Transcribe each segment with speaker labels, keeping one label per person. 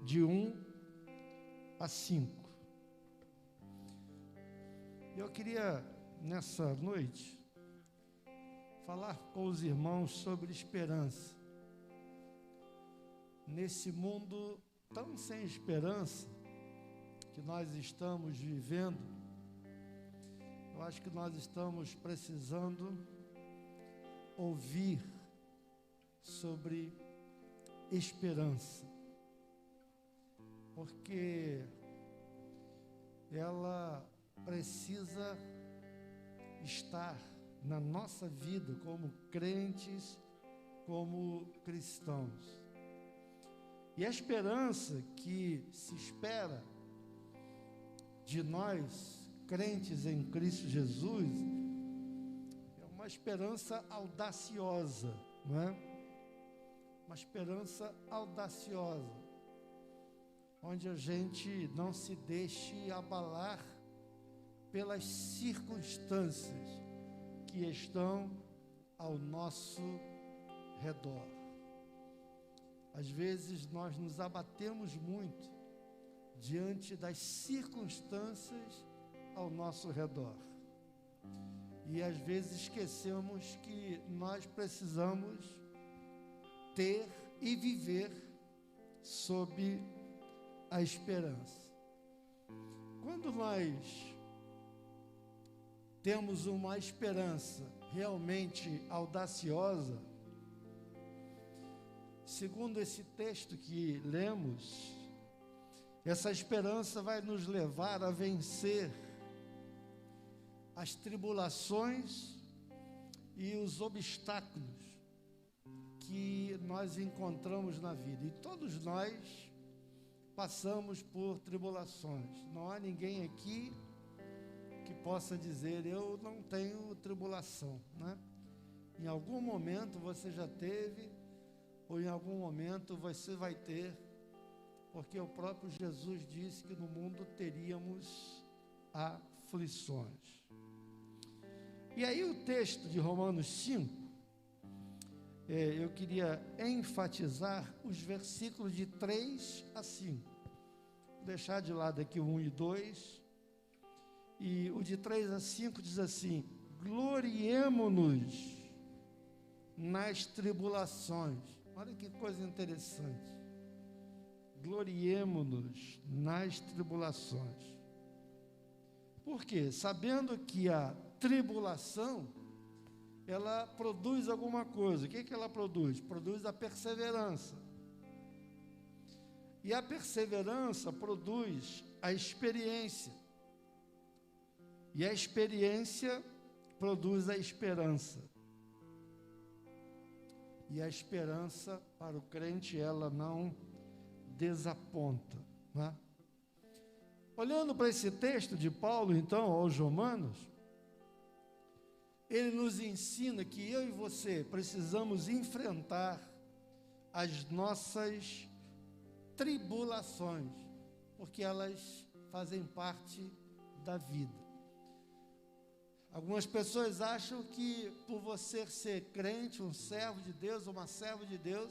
Speaker 1: de 1 a 5. Eu queria, nessa noite, falar com os irmãos sobre esperança. Nesse mundo tão sem esperança que nós estamos vivendo, eu acho que nós estamos precisando ouvir sobre esperança, porque ela precisa estar na nossa vida como crentes, como cristãos. E a esperança que se espera de nós, crentes em Cristo Jesus, é uma esperança audaciosa, não é? Uma esperança audaciosa, onde a gente não se deixe abalar pelas circunstâncias que estão ao nosso redor. Às vezes nós nos abatemos muito diante das circunstâncias ao nosso redor. E às vezes esquecemos que nós precisamos ter e viver sob a esperança. Quando nós temos uma esperança realmente audaciosa, segundo esse texto que lemos, essa esperança vai nos levar a vencer as tribulações e os obstáculos que nós encontramos na vida. E todos nós passamos por tribulações. Não há ninguém aqui que possa dizer, eu não tenho tribulação, né? Em algum momento você já teve, ou em algum momento você vai ter, porque o próprio Jesus disse que no mundo teríamos aflições. E aí o texto de Romanos 5, eu queria enfatizar os versículos de 3 a 5. Vou deixar de lado aqui o 1 e 2. E o de 3 a 5 diz assim: gloriemo-nos nas tribulações. Olha que coisa interessante. Gloriemo-nos nas tribulações. Por quê? Sabendo que a tribulação, ela produz alguma coisa. O que ela produz? Produz a perseverança. E a perseverança produz a experiência. E a experiência produz a esperança. E a esperança, para o crente, ela não desaponta, né? Olhando para esse texto de Paulo, então, aos Romanos, ele nos ensina que eu e você precisamos enfrentar as nossas tribulações, porque elas fazem parte da vida. Algumas pessoas acham que por você ser crente, um servo de Deus, uma serva de Deus,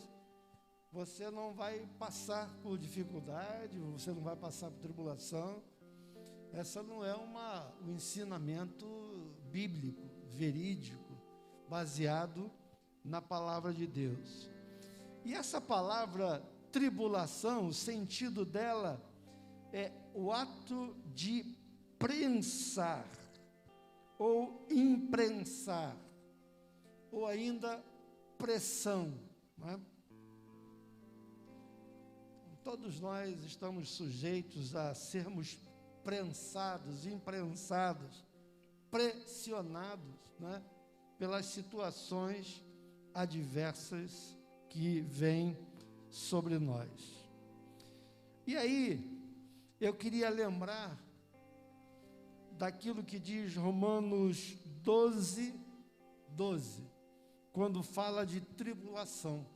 Speaker 1: você não vai passar por dificuldade, você não vai passar por tribulação. Essa não é um ensinamento bíblico, verídico, baseado na palavra de Deus. E essa palavra tribulação, o sentido dela é o ato de prensar, ou imprensar, ou ainda pressão, não é? Todos nós estamos sujeitos a sermos prensados, imprensados, pressionados, né, pelas situações adversas que vêm sobre nós. E aí, eu queria lembrar daquilo que diz Romanos 12, 12, quando fala de tribulação.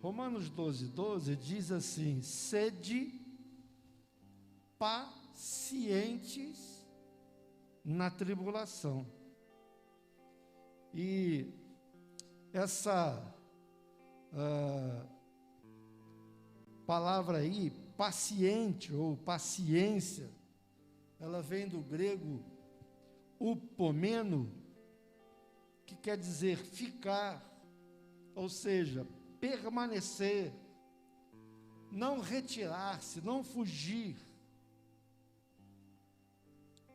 Speaker 1: Romanos 12, 12 diz assim: sede pacientes na tribulação. E palavra aí, paciente ou paciência, ela vem do grego upomeno, que quer dizer ficar, ou seja, permanecer, não retirar-se, não fugir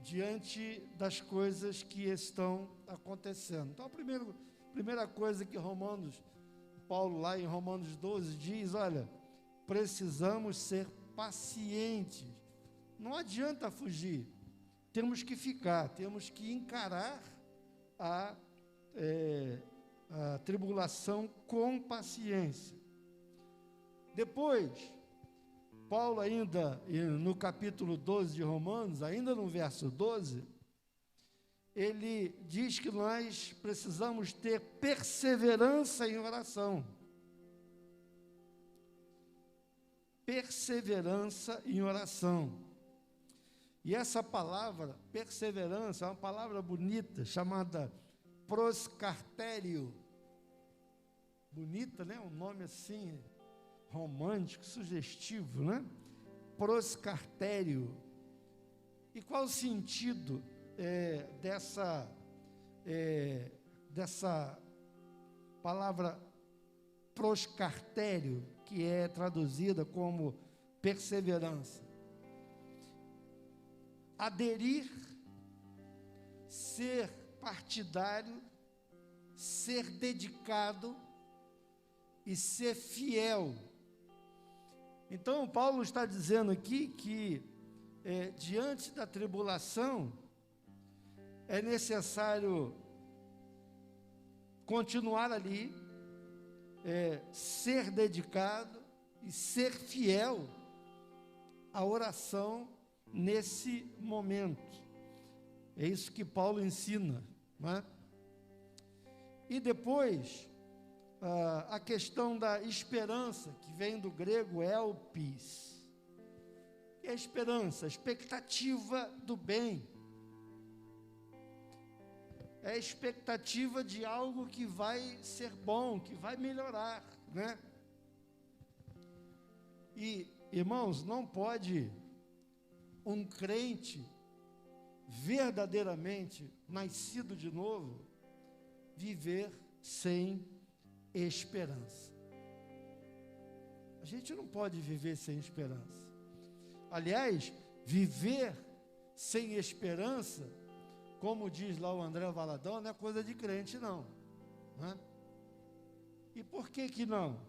Speaker 1: diante das coisas que estão acontecendo. Então, a primeira coisa que Paulo lá em Romanos 12 diz, olha, precisamos ser pacientes, não adianta fugir, temos que ficar, temos que encarar a tribulação com paciência. Depois, Paulo ainda, no capítulo 12 de Romanos, ainda no verso 12, ele diz que nós precisamos ter perseverança em oração. Perseverança em oração. E essa palavra, perseverança, é uma palavra bonita, chamada proscartério. Bonita, né? Um nome assim, romântico, sugestivo, né? Proscartério. E qual o sentido dessa palavra proscartério, que é traduzida como perseverança? Aderir, ser partidário, ser dedicado e ser fiel. Então, Paulo está dizendo aqui que, diante da tribulação, é necessário continuar ali, ser dedicado e ser fiel à oração nesse momento. É isso que Paulo ensina, não é? E depois, a questão da esperança, que vem do grego elpis. E a esperança, a expectativa do bem. É a expectativa de algo que vai ser bom, que vai melhorar, né? E, irmãos, não pode um crente verdadeiramente nascido de novo viver sem esperança. A gente não pode viver sem esperança. Aliás, viver sem esperança, como diz lá o André Valadão, não é coisa de crente, não. Né? E por que não?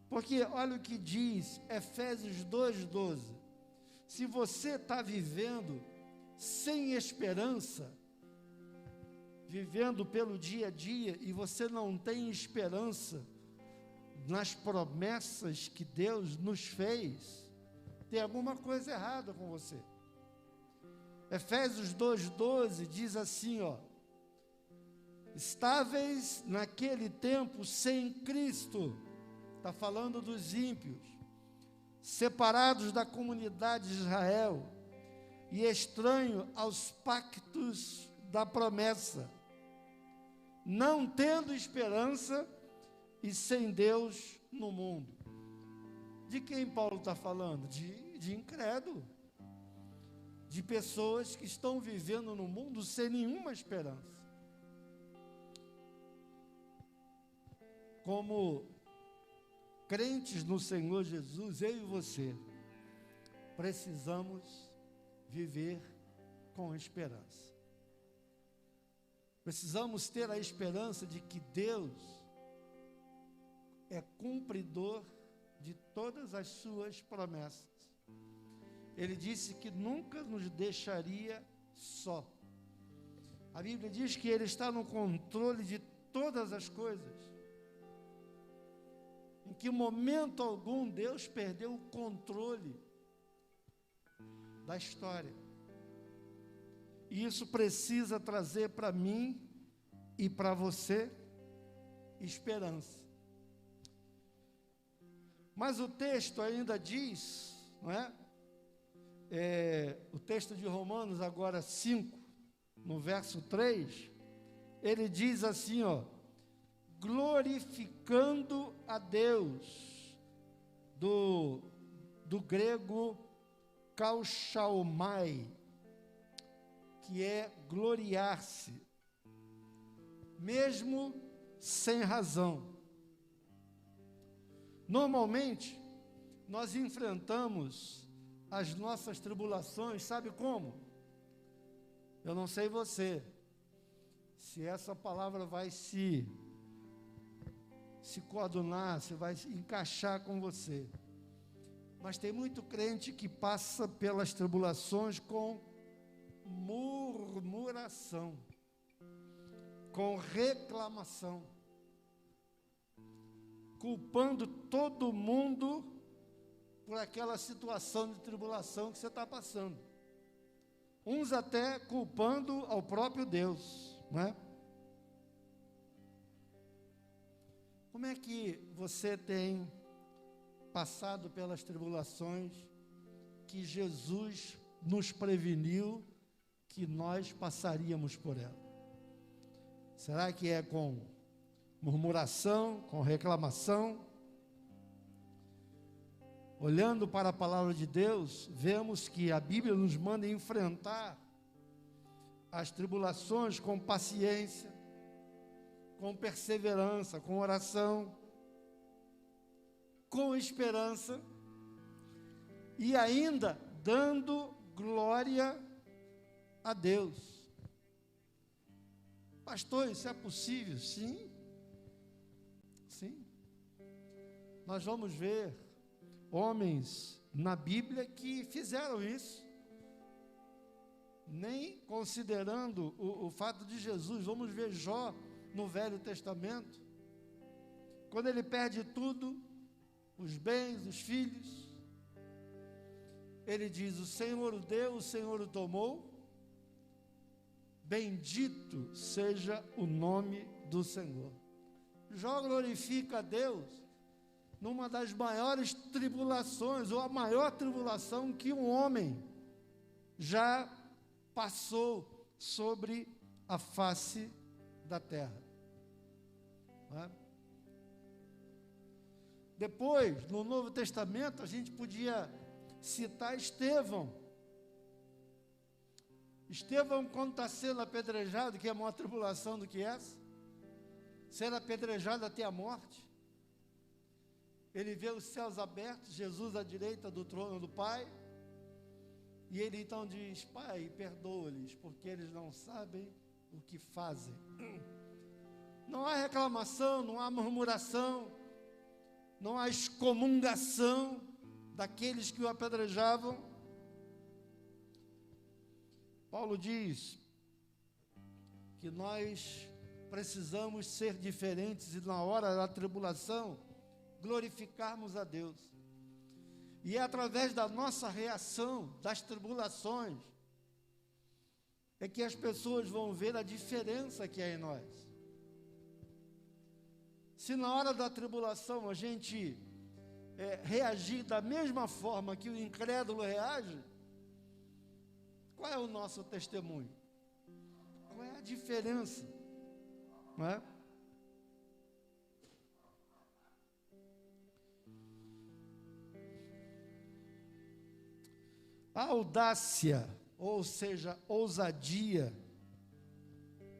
Speaker 1: Porque olha o que diz Efésios 2:12. Se você está vivendo sem esperança, vivendo pelo dia a dia, e você não tem esperança nas promessas que Deus nos fez, tem alguma coisa errada com você. Efésios 2:12 diz assim, ó: estáveis naquele tempo sem Cristo, está falando dos ímpios, separados da comunidade de Israel e estranho aos pactos da promessa, não tendo esperança e sem Deus no mundo. De quem Paulo está falando? De incrédulo, de pessoas que estão vivendo no mundo sem nenhuma esperança. Como crentes no Senhor Jesus, eu e você precisamos viver com esperança. Precisamos ter a esperança de que Deus é cumpridor de todas as suas promessas. Ele disse que nunca nos deixaria só. A Bíblia diz que Ele está no controle de todas as coisas. Em que momento algum Deus perdeu o controle da história. E isso precisa trazer para mim e para você esperança. Mas o texto ainda diz, não é? O texto de Romanos agora 5, no verso 3, ele diz assim, ó: glorificando a Deus, do do grego kauchaomai, que é gloriar-se, mesmo sem razão. Normalmente, nós enfrentamos as nossas tribulações, sabe como? Eu não sei você, se essa palavra vai se coadunar, se vai encaixar com você. Mas tem muito crente que passa pelas tribulações com murmuração, com reclamação, culpando todo mundo por aquela situação de tribulação que você está passando. Uns até culpando ao próprio Deus, não é? Como é que você tem passado pelas tribulações que Jesus nos preveniu que nós passaríamos por ela? Será que é com murmuração, com reclamação? Olhando para a palavra de Deus, vemos que a Bíblia nos manda enfrentar as tribulações com paciência, com perseverança, com oração, com esperança e ainda dando glória a Deus. Pastor, isso é possível? Sim. Sim. Nós vamos ver homens na Bíblia que fizeram isso, nem considerando o fato de Jesus. Vamos ver Jó no Velho Testamento, quando ele perde tudo, os bens, os filhos, ele diz: o Senhor o deu, o Senhor o tomou, bendito seja o nome do Senhor. Jó glorifica a Deus numa das maiores tribulações, ou a maior tribulação que um homem já passou sobre a face da terra. Não é? Depois, no Novo Testamento, a gente podia citar Estevão. Estevão, quando está sendo apedrejado, que é a maior tribulação do que essa, ser apedrejado até a morte, ele vê os céus abertos, Jesus à direita do trono do Pai, e ele então diz: Pai, perdoa-lhes, porque eles não sabem o que fazem. Não há reclamação, não há murmuração, não há excomungação daqueles que o apedrejavam. Paulo diz que nós precisamos ser diferentes e na hora da tribulação glorificarmos a Deus. E é através da nossa reação das tribulações é que as pessoas vão ver a diferença que há em nós. Se na hora da tribulação a gente reagir da mesma forma que o incrédulo reage, qual é o nosso testemunho? Qual é a diferença? Não é? A audácia, ou seja, ousadia,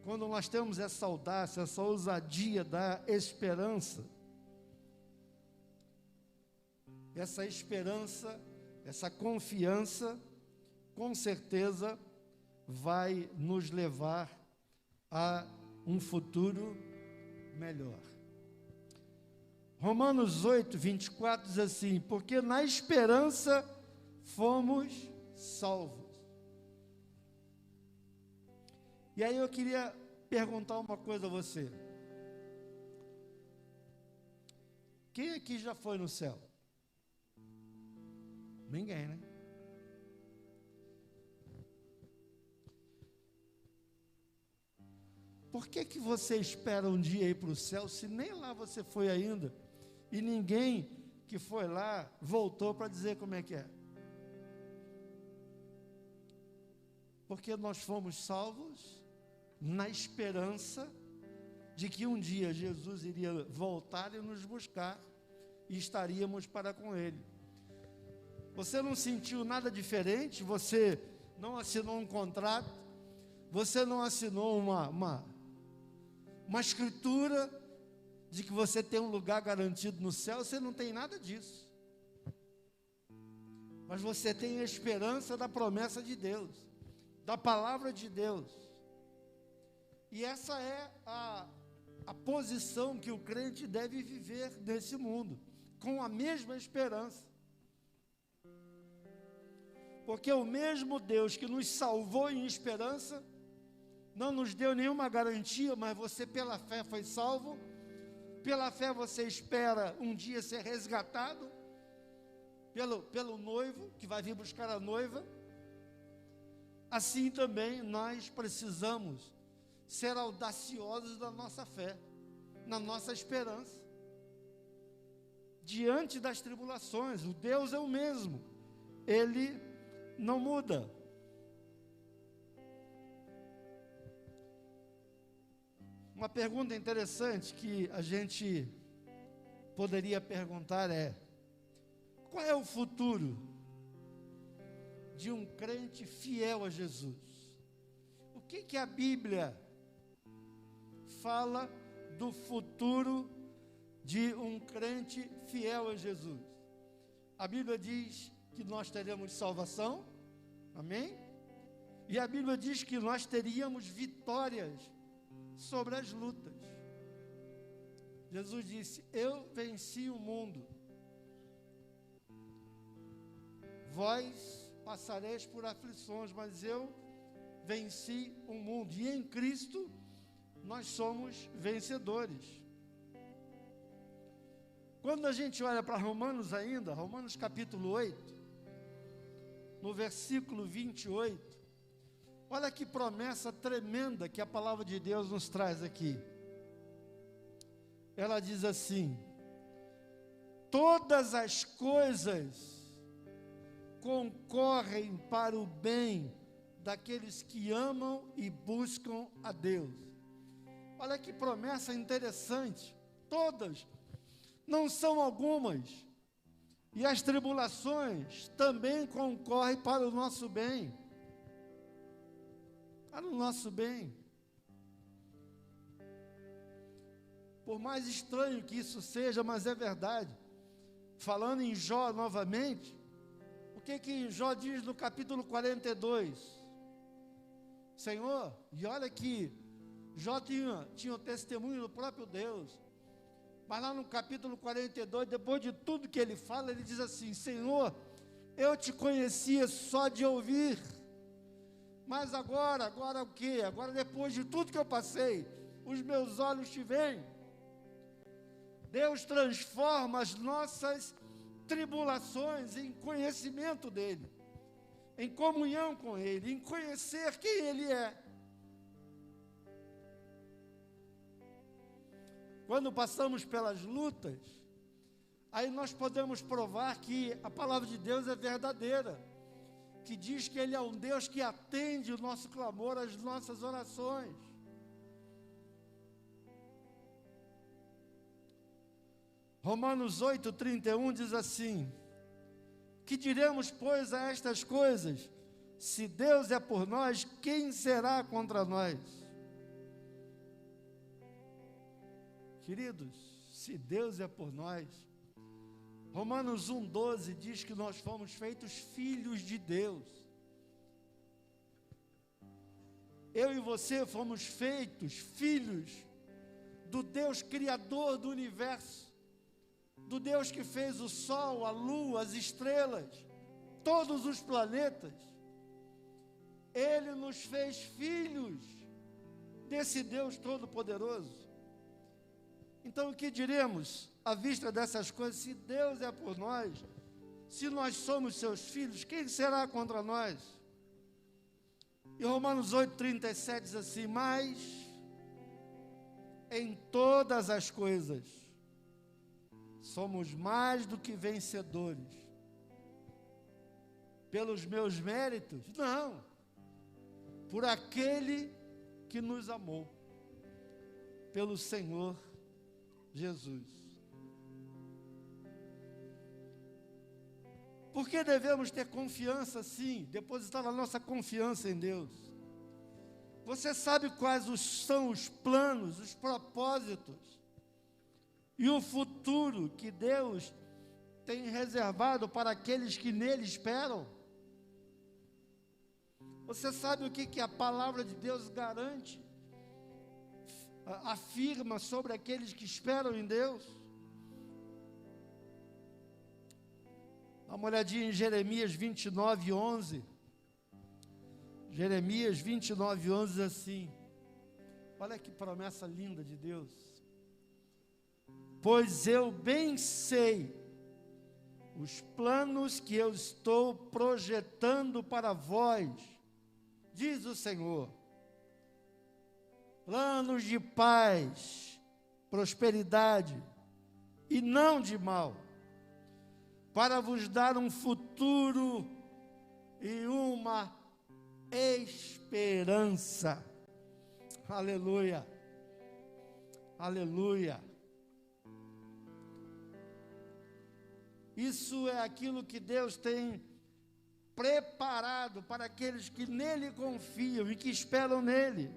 Speaker 1: quando nós temos essa audácia, essa ousadia da esperança, essa esperança, essa confiança, com certeza vai nos levar a um futuro melhor. Romanos 8, 24 diz assim: porque na esperança fomos salvos. E aí eu queria perguntar uma coisa a você. Quem aqui já foi no céu? Ninguém, né? Por que que você espera um dia ir para o céu, se nem lá você foi ainda, e ninguém que foi lá voltou para dizer como é que é? Porque nós fomos salvos na esperança de que um dia Jesus iria voltar e nos buscar, e estaríamos para com Ele. Você não sentiu nada diferente, você não assinou um contrato, você não assinou uma escritura de que você tem um lugar garantido no céu, você não tem nada disso. Mas você tem a esperança da promessa de Deus, da palavra de Deus. E essa é a posição que o crente deve viver nesse mundo, com a mesma esperança. Porque o mesmo Deus que nos salvou em esperança, não nos deu nenhuma garantia, mas você pela fé foi salvo, pela fé você espera um dia ser resgatado, pelo noivo, que vai vir buscar a noiva. Assim também nós precisamos ser audaciosos na nossa fé, na nossa esperança. Diante das tribulações, o Deus é o mesmo, Ele não muda. Uma pergunta interessante que a gente poderia perguntar é: qual é o futuro de um crente fiel a Jesus? O que a Bíblia fala do futuro de um crente fiel a Jesus? A Bíblia diz que nós teremos salvação, amém? E a Bíblia diz que nós teríamos vitórias sobre as lutas. Jesus disse: eu venci o mundo, vós passareis por aflições, mas eu venci o mundo, e em Cristo nós somos vencedores. Quando a gente olha para Romanos ainda, Romanos capítulo 8, no versículo 28, olha que promessa tremenda que a palavra de Deus nos traz aqui. Ela diz assim: todas as coisas concorrem para o bem daqueles que amam e buscam a Deus. Olha que promessa interessante. Todas, não são algumas. E as tribulações também concorrem para o nosso bem. Para o nosso bem. Por mais estranho que isso seja, mas é verdade. Falando em Jó novamente, o que Jó diz no capítulo 42? Senhor, e olha que Jó tinha o testemunho do próprio Deus. Mas lá no capítulo 42, depois de tudo que ele fala, ele diz assim: Senhor, eu te conhecia só de ouvir, mas agora o quê? Agora, depois de tudo que eu passei, os meus olhos te veem. Deus transforma as nossas tribulações em conhecimento dEle, em comunhão com Ele, em conhecer quem Ele é. Quando passamos pelas lutas, aí nós podemos provar que a palavra de Deus é verdadeira, que diz que Ele é um Deus que atende o nosso clamor, as nossas orações. Romanos 8:31 diz assim: que diremos, pois, a estas coisas? Se Deus é por nós, quem será contra nós? Queridos, se Deus é por nós, Romanos 1:12 diz que nós fomos feitos filhos de Deus. Eu e você fomos feitos filhos do Deus Criador do universo, do Deus que fez o sol, a lua, as estrelas, todos os planetas. Ele nos fez filhos desse Deus Todo-Poderoso. Então, o que diremos à vista dessas coisas? Se Deus é por nós, se nós somos seus filhos, quem será contra nós? E Romanos 8:37 diz assim: mas em todas as coisas somos mais do que vencedores. Pelos meus méritos? Não. Por aquele que nos amou. Pelo Senhor Jesus. Por que devemos ter confiança, sim, depositar a nossa confiança em Deus? Você sabe quais são os planos, os propósitos e o futuro que Deus tem reservado para aqueles que nele esperam? Você sabe o que a palavra de Deus garante, afirma sobre aqueles que esperam em Deus? Dá uma olhadinha em Jeremias 29, 11. Jeremias 29, 11 diz assim, olha que promessa linda de Deus. Pois eu bem sei os planos que eu estou projetando para vós, diz o Senhor, planos de paz, prosperidade e não de mal, para vos dar um futuro e uma esperança. Aleluia, aleluia. Isso é aquilo que Deus tem preparado para aqueles que nele confiam e que esperam nele.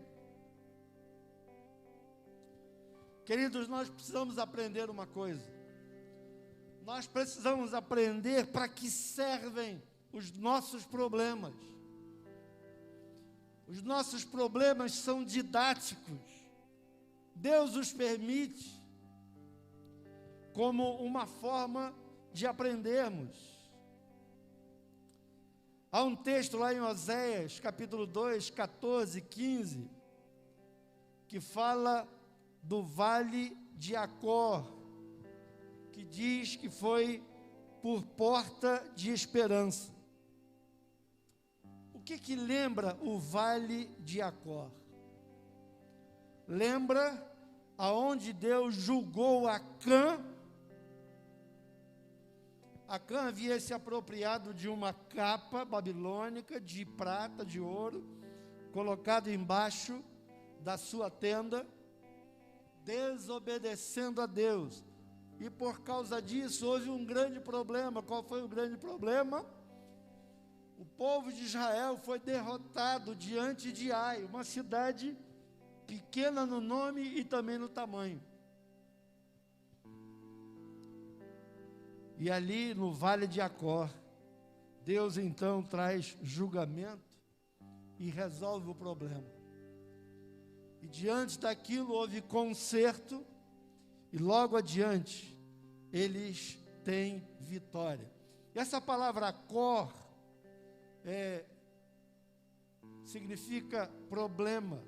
Speaker 1: Queridos, nós precisamos aprender uma coisa. Nós precisamos aprender para que servem os nossos problemas. Os nossos problemas são didáticos. Deus os permite como uma forma de aprendermos. Há um texto lá em Oséias, capítulo 2, 14, 15, que fala do vale de Acor, que diz que foi por porta de esperança. O que lembra o vale de Acor? Lembra aonde Deus julgou Acã? Acã havia se apropriado de uma capa babilônica de prata, de ouro, colocado embaixo da sua tenda, desobedecendo a Deus. E por causa disso houve um grande problema. Qual foi o grande problema? O povo de Israel foi derrotado diante de Ai, uma cidade pequena no nome e também no tamanho. E ali no vale de Acor, Deus então traz julgamento e resolve o problema. E diante daquilo houve conserto, e logo adiante eles têm vitória. E essa palavra Acor significa problema.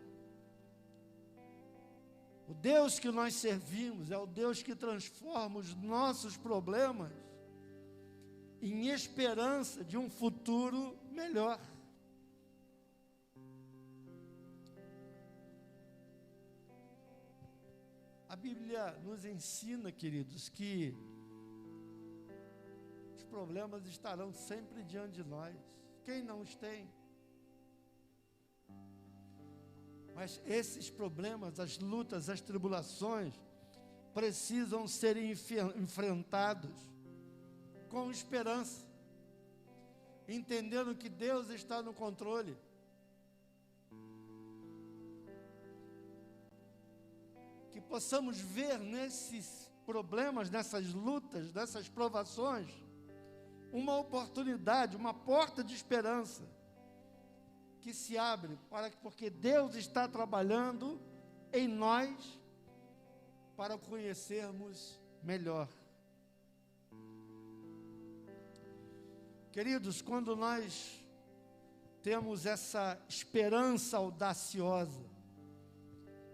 Speaker 1: O Deus que nós servimos é o Deus que transforma os nossos problemas em esperança de um futuro melhor. A Bíblia nos ensina, queridos, que os problemas estarão sempre diante de nós. Quem não os tem? Mas esses problemas, as lutas, as tribulações, precisam ser enfrentados com esperança, entendendo que Deus está no controle. Que possamos ver nesses problemas, nessas lutas, nessas provações, uma oportunidade, uma porta de esperança que se abre, porque Deus está trabalhando em nós para conhecermos melhor. Queridos, quando nós temos essa esperança audaciosa,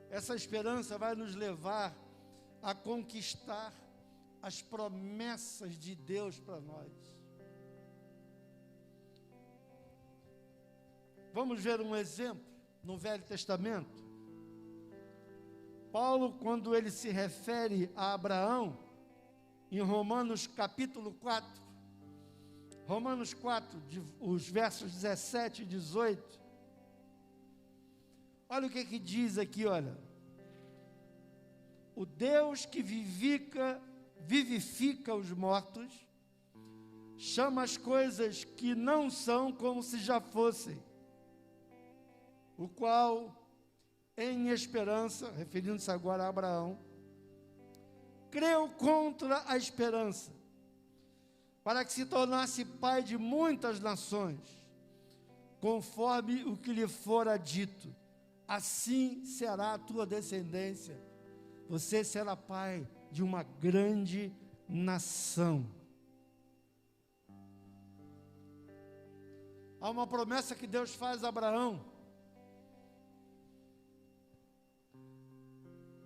Speaker 1: essa esperança vai nos levar a conquistar as promessas de Deus para nós. Vamos ver um exemplo no Velho Testamento. Paulo, quando ele se refere a Abraão, em Romanos capítulo 4, Romanos 4, os versos 17 e 18, olha o que diz aqui, olha. O Deus que vivifica os mortos, chama as coisas que não são como se já fossem, o qual, em esperança, referindo-se agora a Abraão, creu contra a esperança, para que se tornasse pai de muitas nações, conforme o que lhe fora dito, assim será a tua descendência, você será pai de uma grande nação. Há uma promessa que Deus faz a Abraão,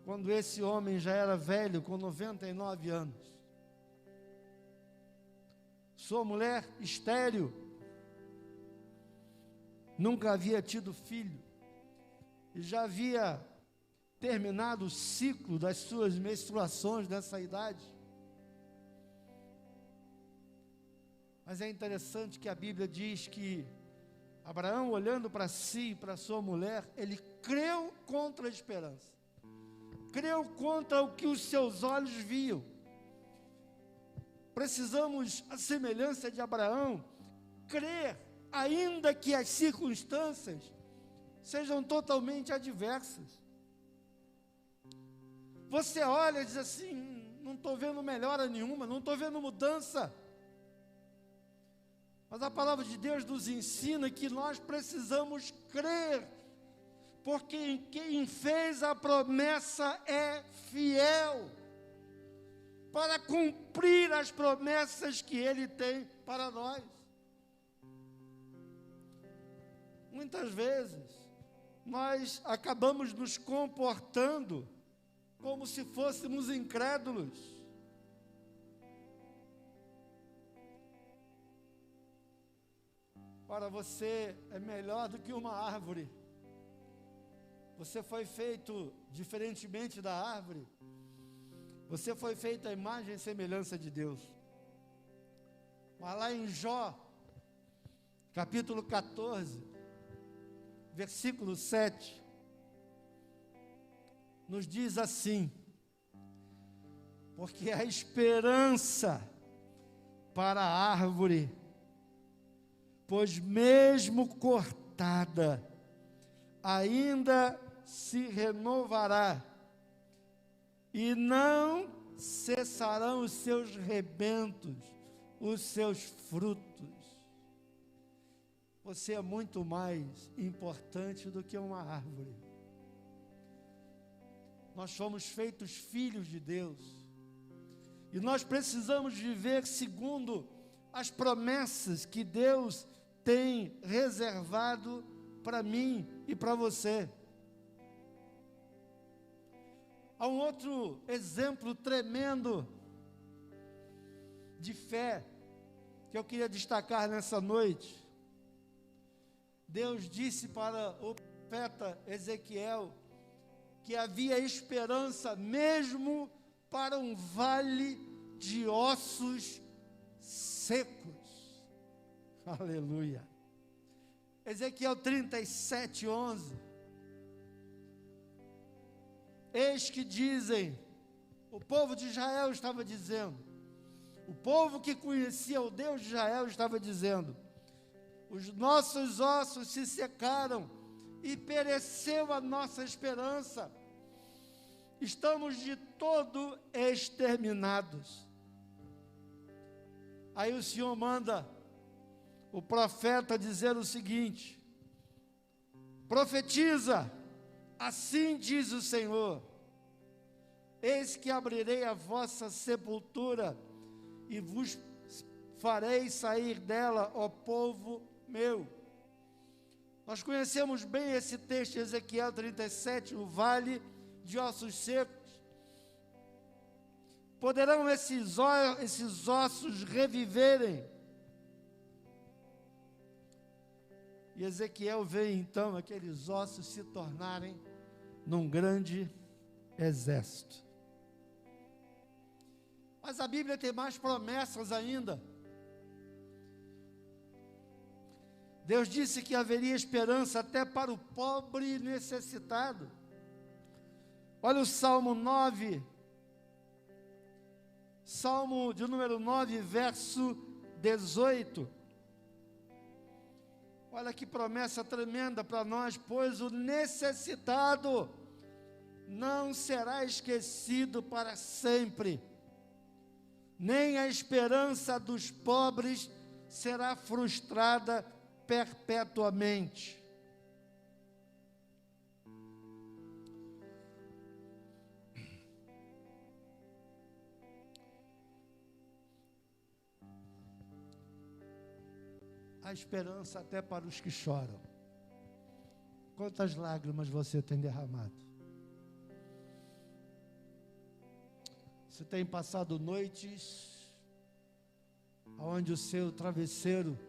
Speaker 1: quando esse homem já era velho, com 99 anos. Sua mulher, estéril, nunca havia tido filho, e já havia terminado o ciclo das suas menstruações nessa idade. Mas é interessante que a Bíblia diz que Abraão, olhando para si e para sua mulher, ele creu contra a esperança, creu contra o que os seus olhos viam. Precisamos, à semelhança de Abraão, crer, ainda que as circunstâncias sejam totalmente adversas. Você olha e diz assim: não estou vendo melhora nenhuma, não estou vendo mudança. Mas a palavra de Deus nos ensina que nós precisamos crer, porque quem fez a promessa é fiel, para cumprir as promessas que Ele tem para nós. Muitas vezes, nós acabamos nos comportando como se fôssemos incrédulos. Ora, você é melhor do que uma árvore. Você foi feito diferentemente da árvore. Você foi feito à imagem e semelhança de Deus. Mas lá em Jó, capítulo 14, versículo 7, nos diz assim: porque a esperança para a árvore, pois mesmo cortada, ainda se renovará, e não cessarão os seus rebentos, os seus frutos. Você é muito mais importante do que uma árvore. Nós fomos feitos filhos de Deus, e nós precisamos viver segundo as promessas que Deus tem reservado para mim e para você. Há um outro exemplo tremendo de fé que eu queria destacar nessa noite. Deus disse para o profeta Ezequiel que havia esperança mesmo para um vale de ossos secos. Aleluia. Ezequiel 37:11. Eis que dizem, o povo de Israel estava dizendo, o povo que conhecia o Deus de Israel estava dizendo: os nossos ossos se secaram e pereceu a nossa esperança, estamos de todo exterminados. Aí o Senhor manda o profeta dizer o seguinte: profetiza, assim diz o Senhor, eis que abrirei a vossa sepultura e vos farei sair dela, ó povo meu. Nós conhecemos bem esse texto de Ezequiel 37, o vale de ossos secos. Poderão esses ossos reviverem? E Ezequiel vê então aqueles ossos se tornarem num grande exército. Mas a Bíblia tem mais promessas ainda. Deus disse que haveria esperança até para o pobre necessitado. Olha o Salmo 9, Salmo de número 9, verso 18. Olha que promessa tremenda para nós, pois o necessitado não será esquecido para sempre, nem a esperança dos pobres será frustrada perpetuamente. A esperança até para os que choram. Quantas lágrimas você tem derramado? Você tem passado noites onde o seu travesseiro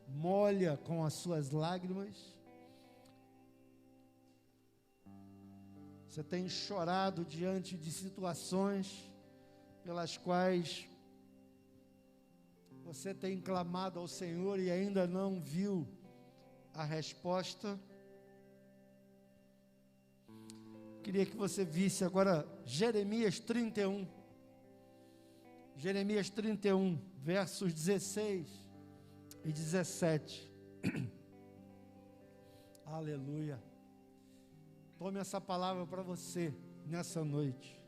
Speaker 1: molha com as suas lágrimas? Você tem chorado diante de situações pelas quais você tem clamado ao Senhor e ainda não viu a resposta? Queria que você visse agora Jeremias 31. Jeremias 31, versos 16 e 17. Aleluia. Tome essa palavra para você nessa noite.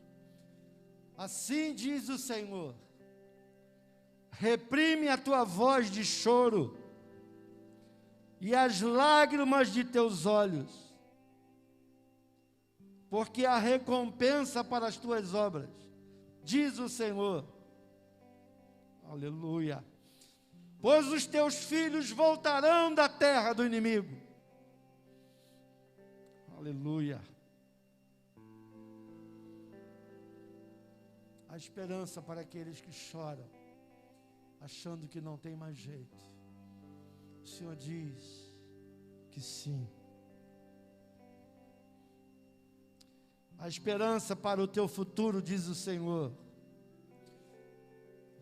Speaker 1: Assim diz o Senhor: reprime a tua voz de choro e as lágrimas de teus olhos, porque há recompensa para as tuas obras, diz o Senhor. Aleluia. Pois os teus filhos voltarão da terra do inimigo. Aleluia. A esperança para aqueles que choram, achando que não tem mais jeito. O Senhor diz que sim. A esperança para o teu futuro, diz o Senhor,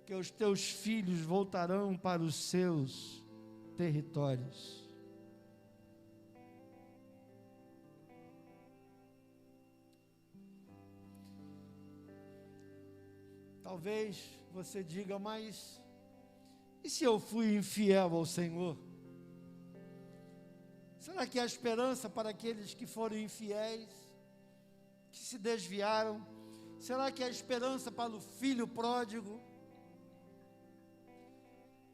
Speaker 1: que os teus filhos voltarão para os seus territórios. Talvez você diga, mas e se eu fui infiel ao Senhor? Será que há esperança para aqueles que foram infiéis, que se desviaram? Será que há esperança para o filho pródigo?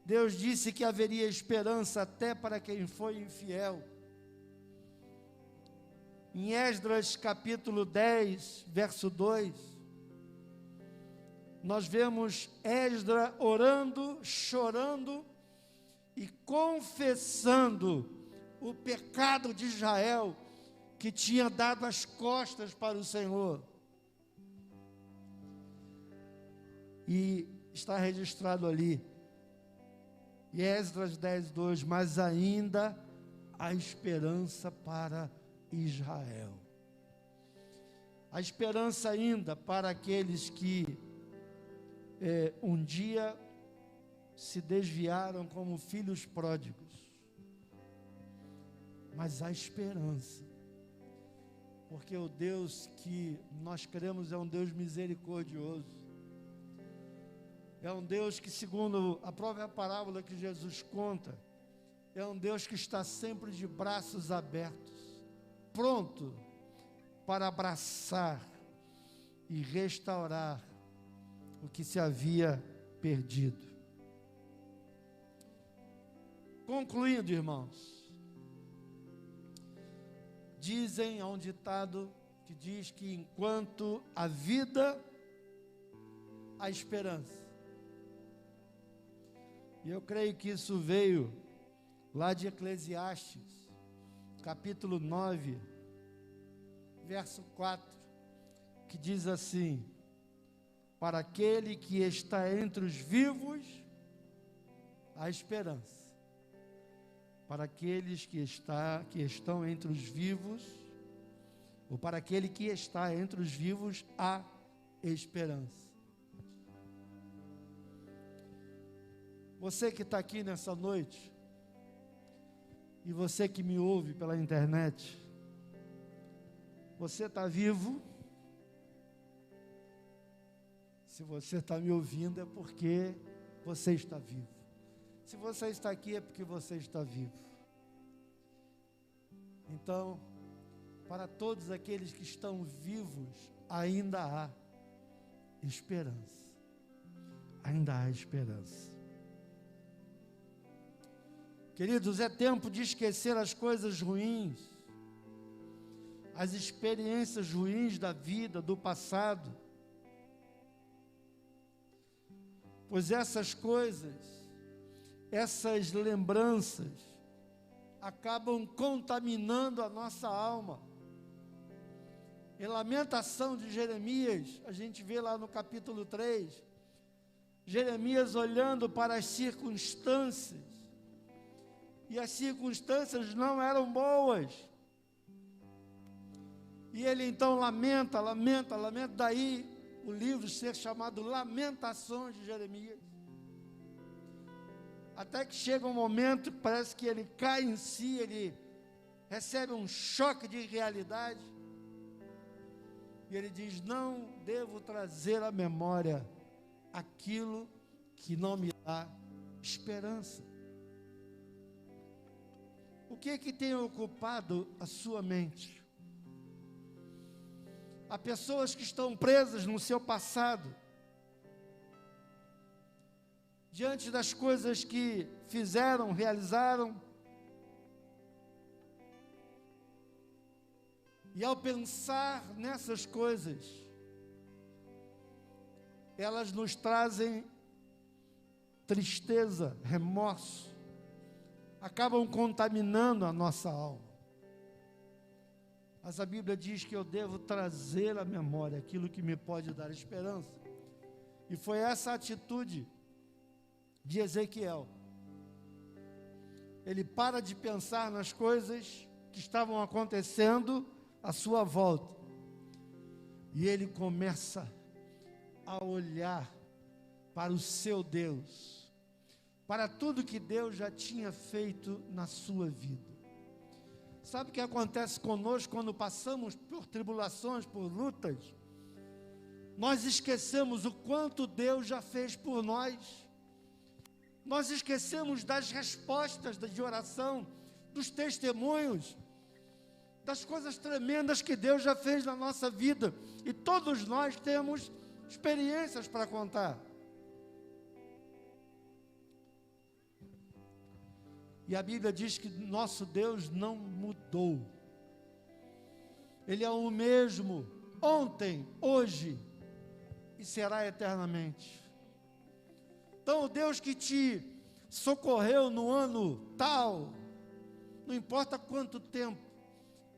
Speaker 1: Deus disse que haveria esperança até para quem foi infiel. Em Esdras capítulo 10, verso 2, nós vemos Esdras orando, chorando e confessando o pecado de Israel, que tinha dado as costas para o Senhor. E está registrado ali, e Esdras 10, 2, mas ainda há esperança para Israel. A esperança ainda para aqueles que um dia se desviaram como filhos pródigos. Mas há esperança, porque o Deus que nós cremos é um Deus misericordioso. É um Deus que, segundo a própria parábola que Jesus conta, é um Deus que está sempre de braços abertos, pronto para abraçar e restaurar o que se havia perdido. Concluindo, irmãos, dizem, há um ditado que diz que enquanto a vida, há esperança. E eu creio que isso veio lá de Eclesiastes, capítulo 9, verso 4, que diz assim: para aquele que está entre os vivos, há esperança. Para aqueles que estão entre os vivos, ou para aquele que está entre os vivos, há esperança. Você que está aqui nessa noite, e você que me ouve pela internet, você está vivo? Se você está me ouvindo é porque você está vivo. Se você está aqui é porque você está vivo. Então, para todos aqueles que estão vivos, ainda há esperança. Ainda há esperança. Queridos, é tempo de esquecer as coisas ruins, as experiências ruins da vida, do passado. Pois essas coisas, essas lembranças, acabam contaminando a nossa alma. Em Lamentação de Jeremias, a gente vê lá no capítulo 3, Jeremias olhando para as circunstâncias, e as circunstâncias não eram boas. E ele então lamenta, daí o livro ser chamado Lamentações de Jeremias. Até que chega um momento que parece que ele cai em si, ele recebe um choque de realidade. E ele diz: não devo trazer à memória aquilo que não me dá esperança. O que é que tem ocupado a sua mente? Há pessoas que estão presas no seu passado, diante das coisas que fizeram, realizaram, e ao pensar nessas coisas, elas nos trazem tristeza, remorso, acabam contaminando a nossa alma. Mas a Bíblia diz que eu devo trazer à memória aquilo que me pode dar esperança. E foi essa atitude de Ezequiel. Ele para de pensar nas coisas que estavam acontecendo à sua volta. E ele começa a olhar para o seu Deus, para tudo que Deus já tinha feito na sua vida. Sabe o que acontece conosco quando passamos por tribulações, por lutas? Nós esquecemos o quanto Deus já fez por nós. Nós esquecemos das respostas de oração, dos testemunhos, das coisas tremendas que Deus já fez na nossa vida. E todos nós temos experiências para contar. E a Bíblia diz que nosso Deus não mudou. Ele é o mesmo ontem, hoje e será eternamente. Então, o Deus que te socorreu no ano tal, não importa quanto tempo,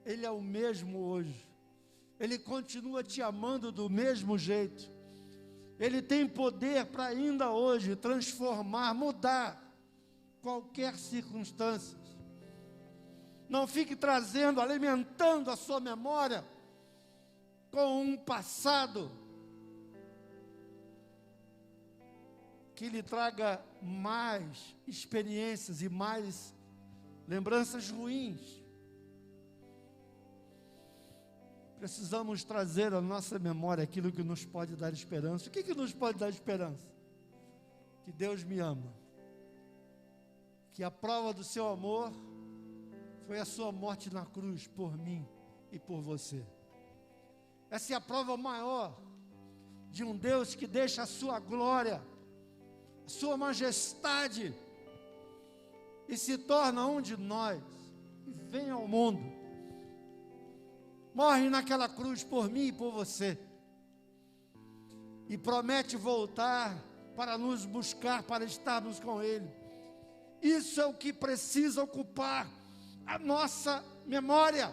Speaker 1: Ele é o mesmo hoje. Ele continua te amando do mesmo jeito. Ele tem poder para ainda hoje transformar, mudar qualquer circunstância. Não fique trazendo, alimentando a sua memória com um passado que lhe traga mais experiências e mais lembranças ruins. Precisamos trazer à nossa memória aquilo que nos pode dar esperança. O que nos pode dar esperança? Que Deus me ama. Que a prova do seu amor foi a sua morte na cruz por mim e por você. Essa é a prova maior de um Deus que deixa a sua glória, a sua majestade e se torna um de nós e vem ao mundo. Morre naquela cruz por mim e por você. E promete voltar para nos buscar, para estarmos com Ele. Isso é o que precisa ocupar a nossa memória,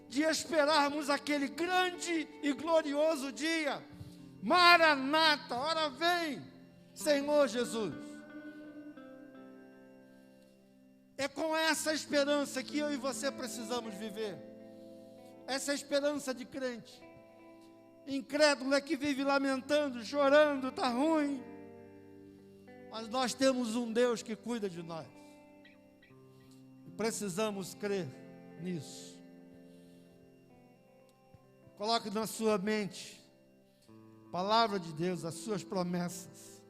Speaker 1: de esperarmos aquele grande e glorioso dia. Maranata, ora vem, Senhor Jesus. É com essa esperança que eu e você precisamos viver. Essa esperança de crente. Incrédulo é que vive lamentando, chorando, está ruim. Mas nós temos um Deus que cuida de nós. E precisamos crer nisso. Coloque na sua mente a palavra de Deus, as suas promessas.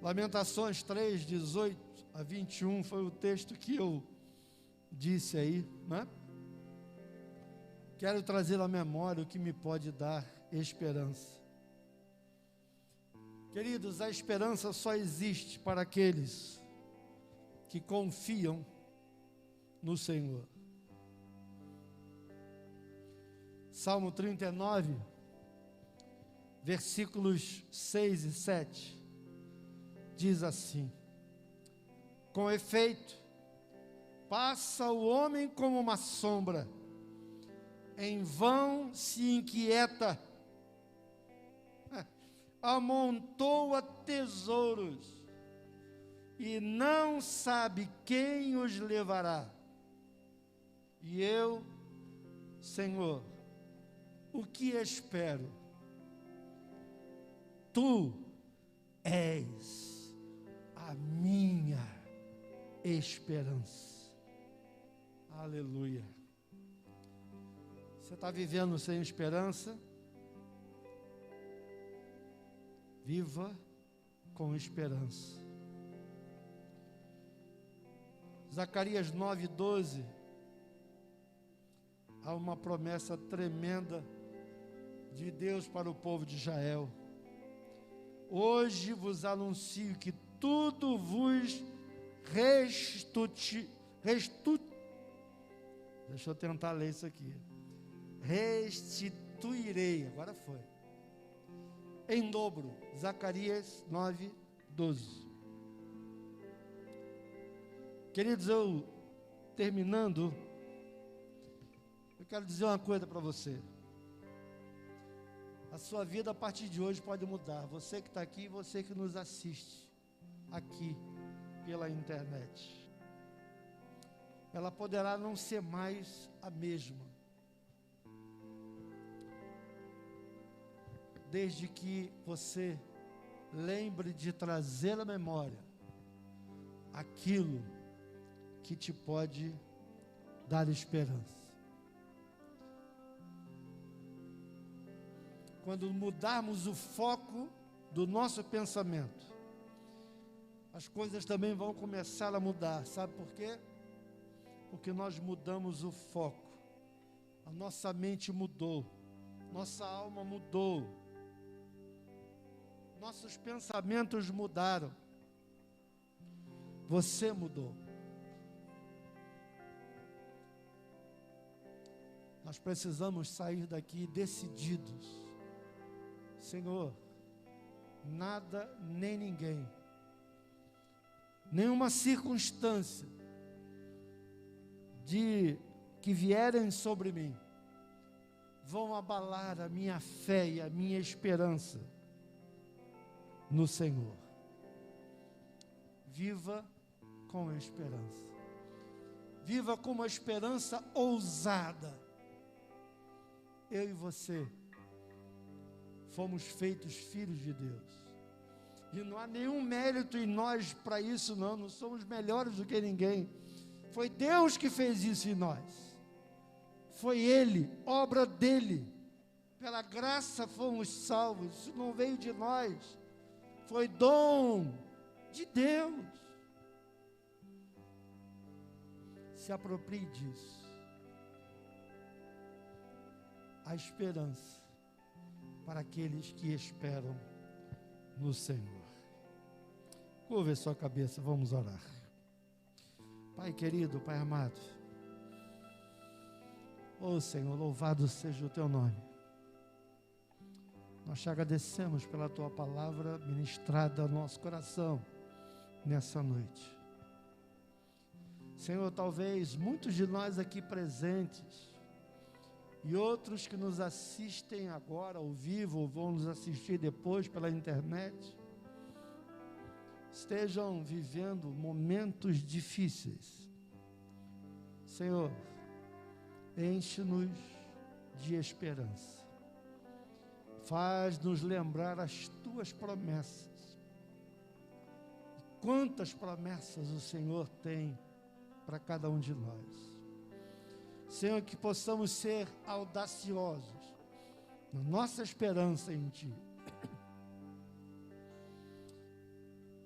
Speaker 1: Lamentações 3, 18 a 21 foi o texto que eu disse aí, né? Quero trazer à memória o que me pode dar esperança. Queridos, a esperança só existe para aqueles que confiam no Senhor. Salmo 39, versículos 6 e 7, diz assim: com efeito, passa o homem como uma sombra, em vão se inquieta, amontoa tesouros, e não sabe quem os levará. E eu, Senhor, o que espero? Tu és a minha esperança. Aleluia. Você está vivendo sem esperança? Viva com esperança. Zacarias 9:12, há uma promessa tremenda de Deus para o povo de Israel. Hoje vos anuncio que tudo vos deixa eu tentar ler isso aqui. Restituirei, agora foi, em dobro. Zacarias 9:12. Queridos, eu terminando, eu quero dizer uma coisa para você. A sua vida a partir de hoje pode mudar. Você que está aqui, você que nos assiste aqui pela internet. Ela poderá não ser mais a mesma, desde que você lembre de trazer à memória aquilo que te pode dar esperança. Quando mudarmos o foco do nosso pensamento, as coisas também vão começar a mudar. Sabe por quê? Porque nós mudamos o foco. A nossa mente mudou, nossa alma mudou, nossos pensamentos mudaram. Você mudou. Nós precisamos sair daqui decididos. Senhor, nada nem ninguém, nenhuma circunstância que vierem sobre mim vão abalar a minha fé e a minha esperança no Senhor. Viva com esperança. Viva com uma esperança ousada. Eu e você fomos feitos filhos de Deus. E não há nenhum mérito em nós para isso, não. Não somos melhores do que ninguém. Foi Deus que fez isso em nós. Foi Ele, obra dEle. Pela graça fomos salvos. Isso não veio de nós. Foi dom de Deus. Se aproprie disso. A esperança para aqueles que esperam no Senhor. Curva sua cabeça, vamos orar. Pai querido, Pai amado, ó Senhor, louvado seja o Teu nome. Nós te agradecemos pela Tua palavra ministrada ao nosso coração nessa noite. Senhor, talvez muitos de nós aqui presentes e outros que nos assistem agora ao vivo ou vão nos assistir depois pela internet, estejam vivendo momentos difíceis. Senhor, enche-nos de esperança. Faz-nos lembrar as Tuas promessas. Quantas promessas o Senhor tem para cada um de nós. Senhor, que possamos ser audaciosos na nossa esperança em Ti.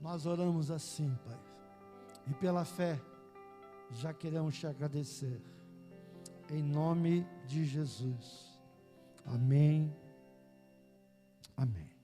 Speaker 1: Nós oramos assim, Pai, e pela fé já queremos te agradecer, em nome de Jesus. Amém. Amém.